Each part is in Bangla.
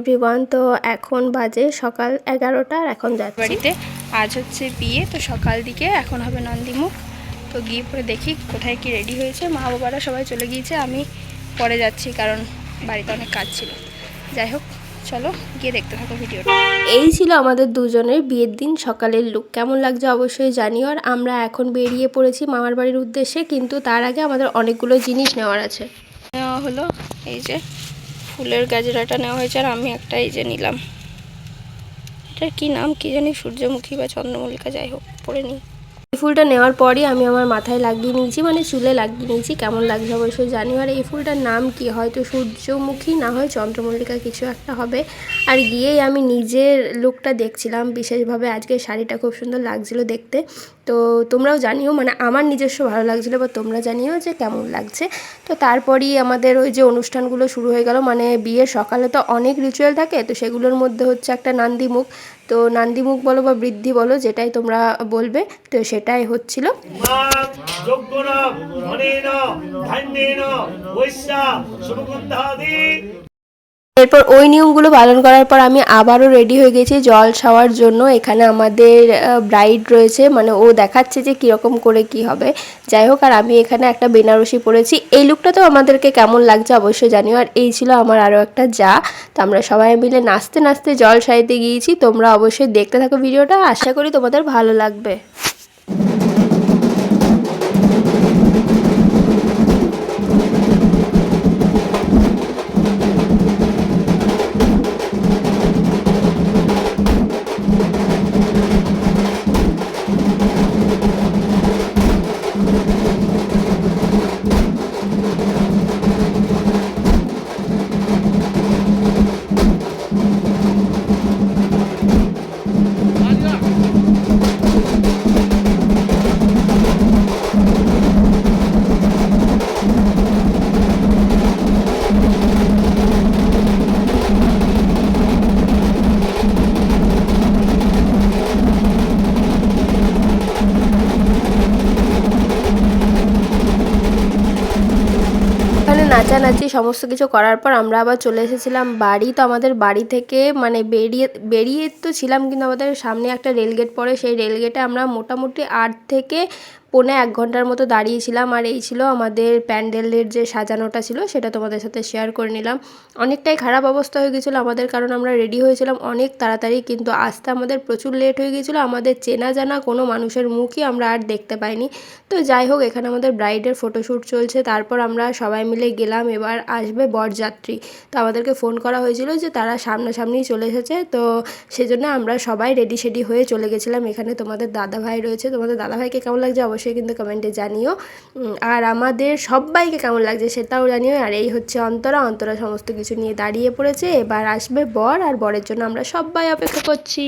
এভরিওয়ান। তো এখন বাজে সকাল 11টা আর এখন যাচ্ছি বাড়িতে। আজ হচ্ছে বিয়ে, তো সকাল দিকে এখন হবে নন্দীমুখ। তো গিয়ে পরে দেখি কোথায় কি রেডি হয়েছে। মা বাবারা সবাই চলে গিয়েছে, আমি পরে যাচ্ছি কারণ বাড়িতে অনেক কাজ ছিল। যাই হোক, চলো গিয়ে দেখতে থাকো ভিডিওটা। এই ছিল আমাদের দুজনের বিয়ের দিন সকালের লুক। কেমন লাগছে অবশ্যই জানিও। আর আমরা এখন বেরিয়ে পড়েছি মামার বাড়ির উদ্দেশ্যে, কিন্তু তার আগে আমাদের অনেকগুলো জিনিস নেওয়ার আছে। নেওয়া হলো এই যে ফুলের গাজরাটা নেওয়া হয়েছে, আর আমি একটা এই যে নিলাম। এটার কি নাম কি জানি, সূর্যমুখী বা চন্দ্রমল্লিকা, যাই হোক পরে নিই। এই ফুলটা নেওয়ার পরই আমি আমার মাথায় লাগিয়ে নিয়েছি, মানে চুলে লাগিয়ে নিয়েছি। কেমন লাগছে অবশ্যই জানিও। আর এই ফুলটার নাম কি, হয়তো সূর্যমুখী না হয় চন্দ্রমল্লিকা, কিছু একটা হবে। আর গিয়েই আমি নিজের লুকটা দেখছিলাম বিশেষভাবে। আজকে শাড়িটা খুব সুন্দর লাগছিল দেখতে। তো তোমরাও জানিও, মানে আমার নিজস্ব ভালো লাগছিলো, বা তোমরা জানিও যে কেমন লাগছে। তো তারপরই আমাদের ওই যে অনুষ্ঠানগুলো শুরু হয়ে গেল। মানে বিয়ের সকালে তো অনেক রিচুয়াল থাকে, তো সেগুলোর মধ্যে হচ্ছে একটা নান্দিমুখ। তো নান্দিমুখ বলো বা বৃদ্ধি বলো, যেটাই তোমরা বলবে, তো সেটাই হচ্ছিল। এরপর ওই নিয়মগুলো পালন করার পর আমি আবারও রেডি হয়ে গেছি জল শাওয়ার জন্য। এখানে আমাদের ব্রাইড রয়েছে, মানে ও দেখাচ্ছে যে কীরকম করে কি হবে। যাই হোক, আর আমি এখানে একটা বেনারসি পরেছি। এই লুকটা তো আমাদেরকে কেমন লাগছে অবশ্যই জানিও। আর এই ছিল আমার আরও একটা যা। তো আমরা সবাই মিলে নাচতে নাচতে জল সাইতে গিয়েছি। তোমরা অবশ্যই দেখতে থাকো ভিডিওটা, আশা করি তোমাদের ভালো লাগবে। নাচানাচি সমস্ত কিছু করার পর আমরা আবার চলে এসেছিলাম বাড়ি। তো আমাদের বাড়ি থেকে মানে বেরিয়ে তো ছিলাম, কিন্তু আমাদের সামনে একটা রেলগেট পড়ে। সেই রেলগেটে আমরা মোটামুটি 8 থেকে 1.5 ঘন্টার মতো দাঁড়িয়েছিলাম। আর এই ছিল আমাদের প্যান্ডেলের যে সাজানোটা ছিল, সেটা তোমাদের সাথে শেয়ার করে নিলাম। অনেকটাই খারাপ অবস্থা হয়ে গেছিলো আমাদের, কারণ আমরা রেডি হয়েছিলাম অনেক তাড়াতাড়ি, কিন্তু আসতে আমাদের প্রচুর লেট হয়ে গিয়েছিলো। আমাদের চেনা জানা কোনো মানুষের মুখই আমরা আর দেখতে পাইনি। তো যাই হোক, এখানে আমাদের ব্রাইডের ফটোশ্যুট চলছে। তারপর আমরা সবাই মিলে গেলাম, এবার আসবে বরযাত্রী। তো আমাদেরকে ফোন করা হয়েছিল যে তারা সামনাসামনিই চলে এসেছে। তো সেজন্য আমরা সবাই রেডি সেডি হয়ে চলে গেছিলাম। এখানে তোমাদের দাদাভাই রয়েছে। তোমাদের দাদাভাইকে কেমন লাগছে অবশ্যই কিন্তু কমেন্টে জানিও। আর আমাদের সবাইকে কেমন লাগছে সেটাও জানিও। আর এই হচ্ছে অন্তরা সমস্ত কিছু নিয়ে দাঁড়িয়ে পড়েছে। এবার আসবে বর, আর বরের জন্য আমরা সবাই অপেক্ষা করছি।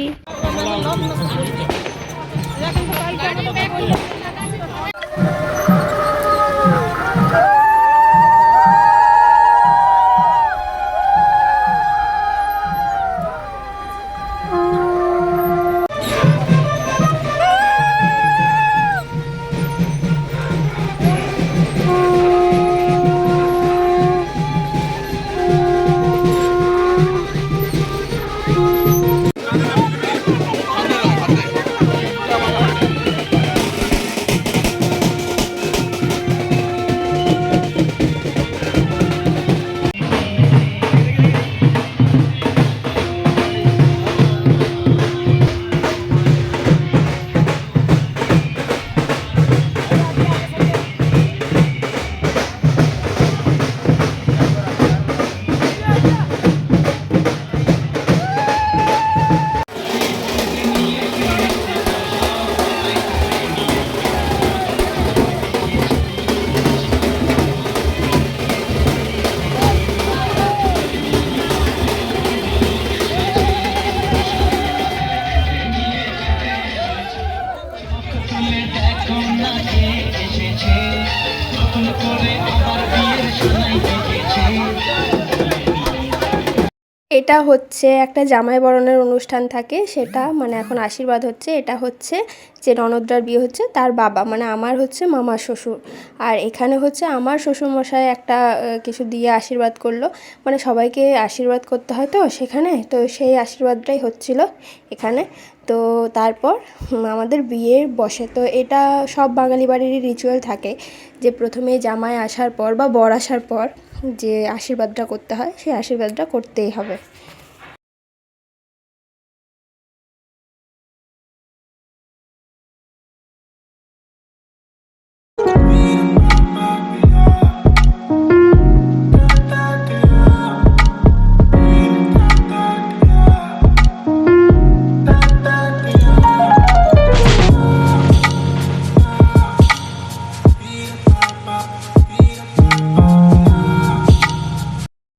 এটা হচ্ছে একটা জামাই বরণের অনুষ্ঠান থাকে, সেটা মানে এখন আশীর্বাদ হচ্ছে। এটা হচ্ছে যে ননদটার বিয়ে হচ্ছে তার বাবা, মানে আমার হচ্ছে মামা শ্বশুর। আর এখানে হচ্ছে আমার শ্বশুরমশাই একটা কিছু দিয়ে আশীর্বাদ করলো, মানে সবাইকে আশীর্বাদ করতে হয় তো সেখানে, তো সেই আশীর্বাদটাই হচ্ছিল এখানে। তো তারপর আমাদের বিয়ে বসে। তো এটা সব বাঙালি বাড়িরই রিচুয়াল থাকে যে প্রথমে জামাই আসার পর বা বর আসার পর যে আশীর্বাদটা করতে হয়, সেই আশীর্বাদটা করতেই হবে।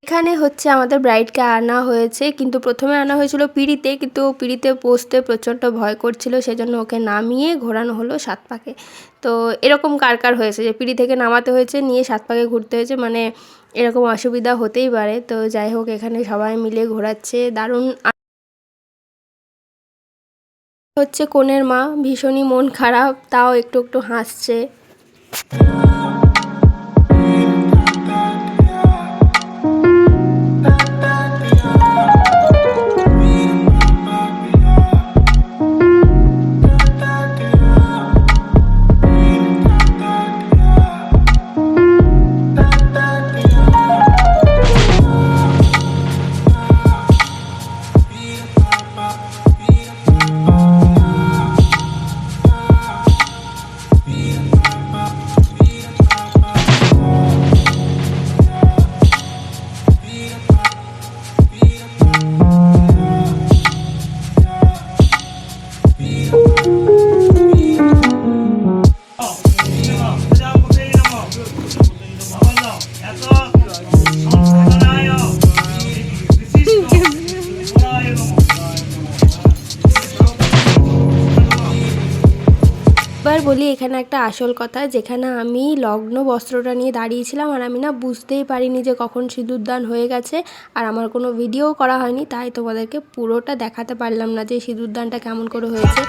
এখানে হচ্ছে আমাদের ব্রাইডকে আনা হয়েছে, কিন্তু প্রথমে আনা হয়েছিল পিঁড়িতে, কিন্তু পিঁড়িতে বসতে প্রচণ্ড ভয় করছিল, সেজন্য ওকে নামিয়ে ঘোরানো হলো 7 পাকে। তো এরকম কার কার হয়েছে যে পিঁড়ি থেকে নামাতে হয়েছে, নিয়ে 7 পাকে ঘুরতে হয়েছে, মানে এরকম অসুবিধা হতেই পারে। তো যাই হোক, এখানে সবাই মিলে ঘোরাচ্ছে, দারুণ হচ্ছে। কনের মা ভীষণই মন খারাপ, তাও একটু একটু হাসছে। এবার বলি এখানে একটা আসল কথা, যেখানে আমি লগ্ন বস্ত্রটা নিয়ে দাঁড়িয়েছিলাম, আর আমি না বুঝতেই পারিনি যে কখন সিঁদুরদান হয়ে গেছে, আর আমার কোনো ভিডিও করা হয়নি, তাই তোমাদেরকে পুরোটা দেখাতে পারলাম না যে সিঁদুরদানটা কেমন করে হয়েছে।